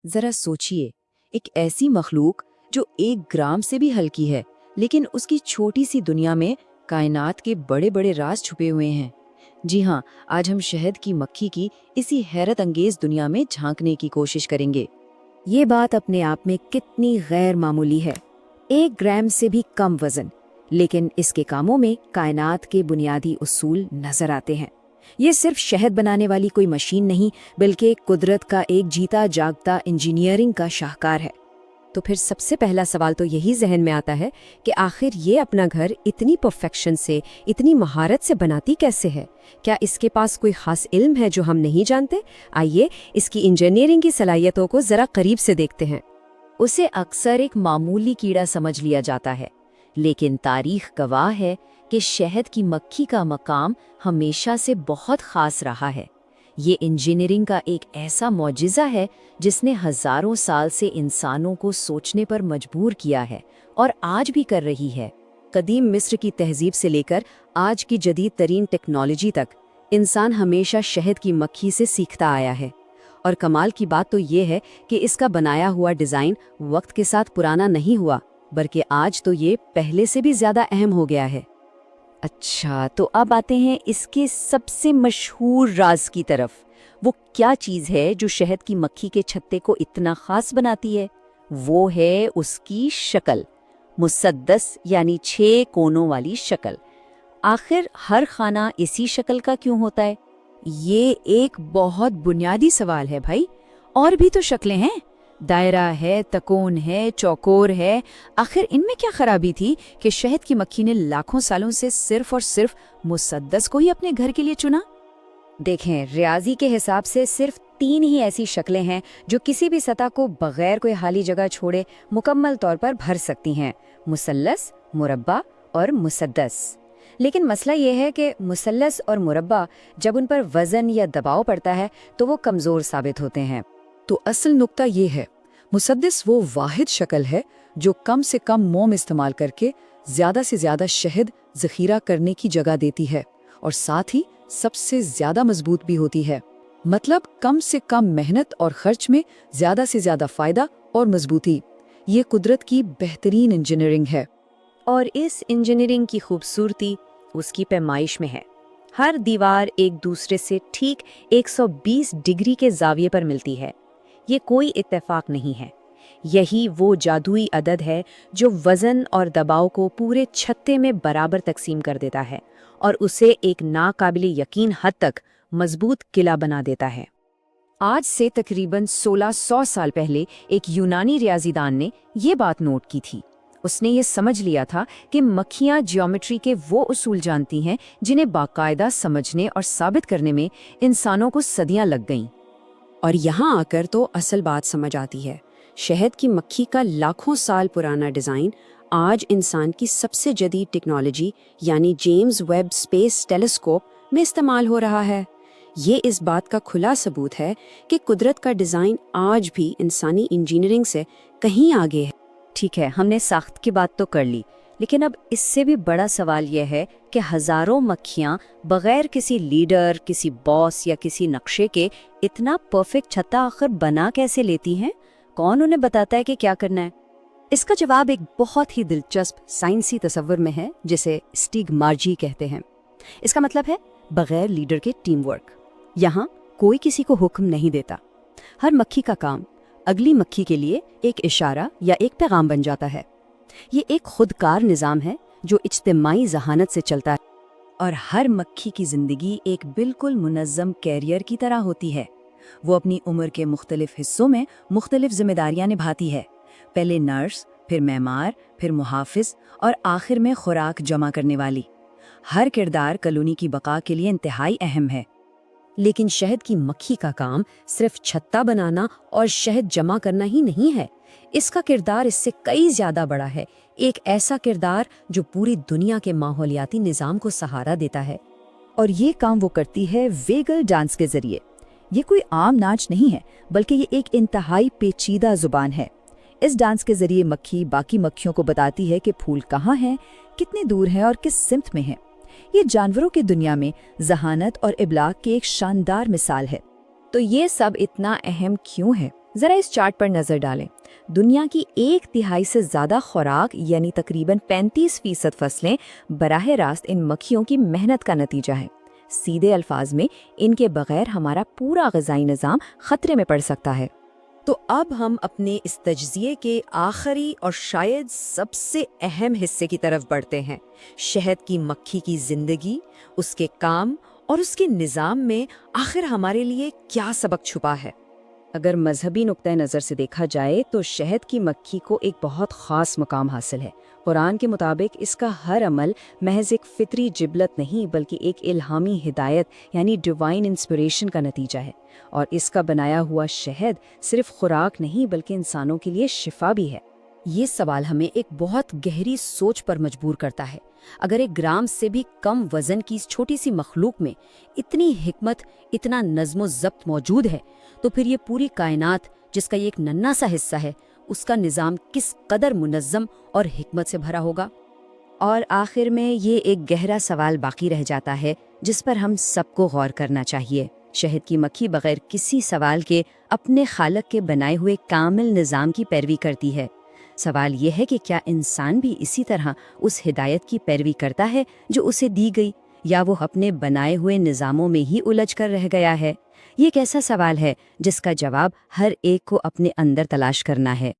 ذرا سوچئے، ایک ایسی مخلوق جو 1 گرام سے بھی ہلکی ہے، لیکن اس کی چھوٹی سی دنیا میں کائنات کے بڑے بڑے راز چھپے ہوئے ہیں۔ جی ہاں، آج ہم شہد کی مکھی کی اسی حیرت انگیز دنیا میں جھانکنے کی کوشش کریں گے۔ یہ بات اپنے آپ میں کتنی غیر معمولی ہے، 1 گرام سے بھی کم وزن، لیکن اس کے کاموں میں کائنات کے بنیادی اصول نظر آتے ہیں۔ یہ صرف شہد بنانے والی کوئی مشین نہیں، بلکہ قدرت کا ایک جیتا جاگتا انجینئرنگ کا شاہکار ہے۔ تو پھر سب سے پہلا سوال تو یہی ذہن میں آتا ہے کہ آخر یہ اپنا گھر اتنی پرفیکشن سے، اتنی مہارت سے بناتی کیسے ہے؟ کیا اس کے پاس کوئی خاص علم ہے جو ہم نہیں جانتے؟ آئیے اس کی انجینئرنگ کی صلاحیتوں کو ذرا قریب سے دیکھتے ہیں۔ اسے اکثر ایک معمولی کیڑا سمجھ لیا جاتا ہے، لیکن تاریخ گواہ ہے کہ شہد کی مکھی کا مقام ہمیشہ سے بہت خاص رہا ہے۔ یہ انجینئرنگ کا ایک ایسا معجزہ ہے جس نے ہزاروں سال سے انسانوں کو سوچنے پر مجبور کیا ہے اور آج بھی کر رہی ہے۔ قدیم مصر کی تہذیب سے لے کر آج کی جدید ترین ٹیکنالوجی تک، انسان ہمیشہ شہد کی مکھی سے سیکھتا آیا ہے۔ اور کمال کی بات تو یہ ہے کہ اس کا بنایا ہوا ڈیزائن وقت کے ساتھ پرانا نہیں ہوا، بلکہ آج تو یہ پہلے سے بھی زیادہ اہم ہو گیا ہے۔ اچھا، تو اب آتے ہیں اس کے سب سے مشہور راز کی طرف۔ وہ کیا چیز ہے جو شہد کی مکھی کے چھتے کو اتنا خاص بناتی ہے؟ وہ ہے اس کی شکل، مسدس یعنی 6 کونوں والی شکل۔ آخر ہر خانہ اسی شکل کا کیوں ہوتا ہے؟ یہ ایک بہت بنیادی سوال ہے بھائی۔ اور بھی تو شکلیں ہیں، دائرہ ہے، تکون ہے، چوکور ہے۔ آخر ان میں کیا خرابی تھی کہ شہد کی مکھی نے لاکھوں سالوں سے صرف اور صرف مسدس کو ہی اپنے گھر کے لیے چنا؟ دیکھیں، ریاضی کے حساب سے صرف 3 ہی ایسی شکلیں ہیں جو کسی بھی سطح کو بغیر کوئی خالی جگہ چھوڑے مکمل طور پر بھر سکتی ہیں: مثلث، مربع اور مسدس۔ لیکن مسئلہ یہ ہے کہ مثلث اور مربع جب ان پر وزن یا دباؤ پڑتا ہے تو وہ کمزور ثابت ہوتے ہیں۔ تو اصل نقطہ یہ ہے، مسدس وہ واحد شکل ہے جو کم سے کم موم استعمال کر کے زیادہ سے زیادہ شہد ذخیرہ کرنے کی جگہ دیتی ہے، اور ساتھ ہی سب سے زیادہ مضبوط بھی ہوتی ہے۔ مطلب کم سے کم محنت اور خرچ میں زیادہ سے زیادہ فائدہ اور مضبوطی۔ یہ قدرت کی بہترین انجینئرنگ ہے۔ اور اس انجینئرنگ کی خوبصورتی اس کی پیمائش میں ہے۔ ہر دیوار ایک دوسرے سے ٹھیک 120 ڈگری کے زاویے پر ملتی ہے۔ یہ کوئی اتفاق نہیں ہے، یہی وہ جادوئی عدد ہے جو وزن اور دباؤ کو پورے چھتے میں برابر تقسیم کر دیتا ہے اور اسے ایک ناقابل یقین حد تک مضبوط قلعہ بنا دیتا ہے۔ آج سے تقریباً 1600 سال پہلے ایک یونانی ریاضی دان نے یہ بات نوٹ کی تھی۔ اس نے یہ سمجھ لیا تھا کہ مکھیاں جیومیٹری کے وہ اصول جانتی ہیں جنہیں باقاعدہ سمجھنے اور ثابت کرنے میں انسانوں کو صدیاں لگ گئیں۔ اور یہاں آ کر تو اصل بات سمجھ آتی ہے۔ شہد کی مکھی کا لاکھوں سال پرانا ڈیزائن آج انسان کی سب سے جدید ٹیکنالوجی یعنی جیمز ویب اسپیس ٹیلیسکوپ میں استعمال ہو رہا ہے۔ یہ اس بات کا کھلا ثبوت ہے کہ قدرت کا ڈیزائن آج بھی انسانی انجینئرنگ سے کہیں آگے ہے۔ ٹھیک ہے، ہم نے ساخت کی بات تو کر لی، لیکن اب اس سے بھی بڑا سوال یہ ہے کہ ہزاروں مکھیاں بغیر کسی لیڈر، کسی باس یا کسی نقشے کے اتنا پرفیکٹ چھتا آخر بنا کیسے لیتی ہیں؟ کون انہیں بتاتا ہے کہ کیا کرنا ہے؟ اس کا جواب ایک بہت ہی دلچسپ سائنسی تصور میں ہے جسے اسٹیگمارجی کہتے ہیں۔ اس کا مطلب ہے بغیر لیڈر کے ٹیم ورک۔ یہاں کوئی کسی کو حکم نہیں دیتا، ہر مکھی کا کام اگلی مکھی کے لیے ایک اشارہ یا ایک پیغام بن جاتا ہے۔ یہ ایک خودکار نظام ہے جو اجتماعی ذہانت سے چلتا ہے، اور ہر مکھی کی زندگی ایک بالکل منظم کیریئر کی طرح ہوتی ہے۔ وہ اپنی عمر کے مختلف حصوں میں مختلف ذمہ داریاں نبھاتی ہے، پہلے نرس، پھر معمار، پھر محافظ اور آخر میں خوراک جمع کرنے والی۔ ہر کردار کالونی کی بقا کے لیے انتہائی اہم ہے۔ لیکن شہد کی مکھی کا کام صرف چھتا بنانا اور شہد جمع کرنا ہی نہیں ہے۔ اس کا کردار اس سے کئی زیادہ بڑا ہے، ایک ایسا کردار جو پوری دنیا کے ماحولیاتی نظام کو سہارا دیتا ہے۔ اور یہ کام وہ کرتی ہے ویگل ڈانس کے ذریعے۔ یہ کوئی عام ناچ نہیں ہے، بلکہ یہ ایک انتہائی پیچیدہ زبان ہے۔ اس ڈانس کے ذریعے مکھی باقی مکھیوں کو بتاتی ہے کہ پھول کہاں ہیں، کتنے دور ہیں اور کس سمت میں ہیں۔ یہ جانوروں کی دنیا میں ذہانت اور ابلاغ کی ایک شاندار مثال ہے۔ تو یہ سب اتنا اہم کیوں ہے؟ ذرا اس چارٹ پر نظر ڈالیں۔ دنیا کی 1/3 سے زیادہ خوراک یعنی تقریباً 35% فصلیں براہ راست ان مکھیوں کی محنت کا نتیجہ ہے۔ سیدھے الفاظ میں ان کے بغیر ہمارا پورا غذائی نظام خطرے میں پڑ سکتا ہے۔ تو اب ہم اپنے اس تجزیے کے آخری اور شاید سب سے اہم حصے کی طرف بڑھتے ہیں، شہد کی مکھی کی زندگی، اس کے کام اور اس کے نظام میں آخر ہمارے لیے کیا سبق چھپا ہے۔ اگر مذہبی نقطہ نظر سے دیکھا جائے تو شہد کی مکھی کو ایک بہت خاص مقام حاصل ہے۔ قرآن کے مطابق اس کا ہر عمل محض ایک فطری جبلت نہیں بلکہ ایک الہامی ہدایت یعنی ڈیوائن انسپریشن کا نتیجہ ہے، اور اس کا بنایا ہوا شہد صرف خوراک نہیں بلکہ انسانوں کے لیے شفا بھی ہے۔ یہ سوال ہمیں ایک بہت گہری سوچ پر مجبور کرتا ہے۔ اگر 1 گرام سے بھی کم وزن کی اس چھوٹی سی مخلوق میں اتنی حکمت، اتنا نظم و ضبط موجود ہے، تو پھر یہ پوری کائنات جس کا یہ ایک ننھا سا حصہ ہے، اس کا نظام کس قدر منظم اور حکمت سے بھرا ہوگا۔ اور آخر میں یہ ایک گہرا سوال باقی رہ جاتا ہے جس پر ہم سب کو غور کرنا چاہیے۔ شہد کی مکھی بغیر کسی سوال کے اپنے خالق کے بنائے ہوئے کامل نظام کی پیروی کرتی ہے۔ سوال یہ ہے کہ کیا انسان بھی اسی طرح اس ہدایت کی پیروی کرتا ہے جو اسے دی گئی، یا وہ اپنے بنائے ہوئے نظاموں میں ہی الجھ کر رہ گیا ہے؟ یہ ایک ایسا سوال ہے جس کا جواب ہر ایک کو اپنے اندر تلاش کرنا ہے۔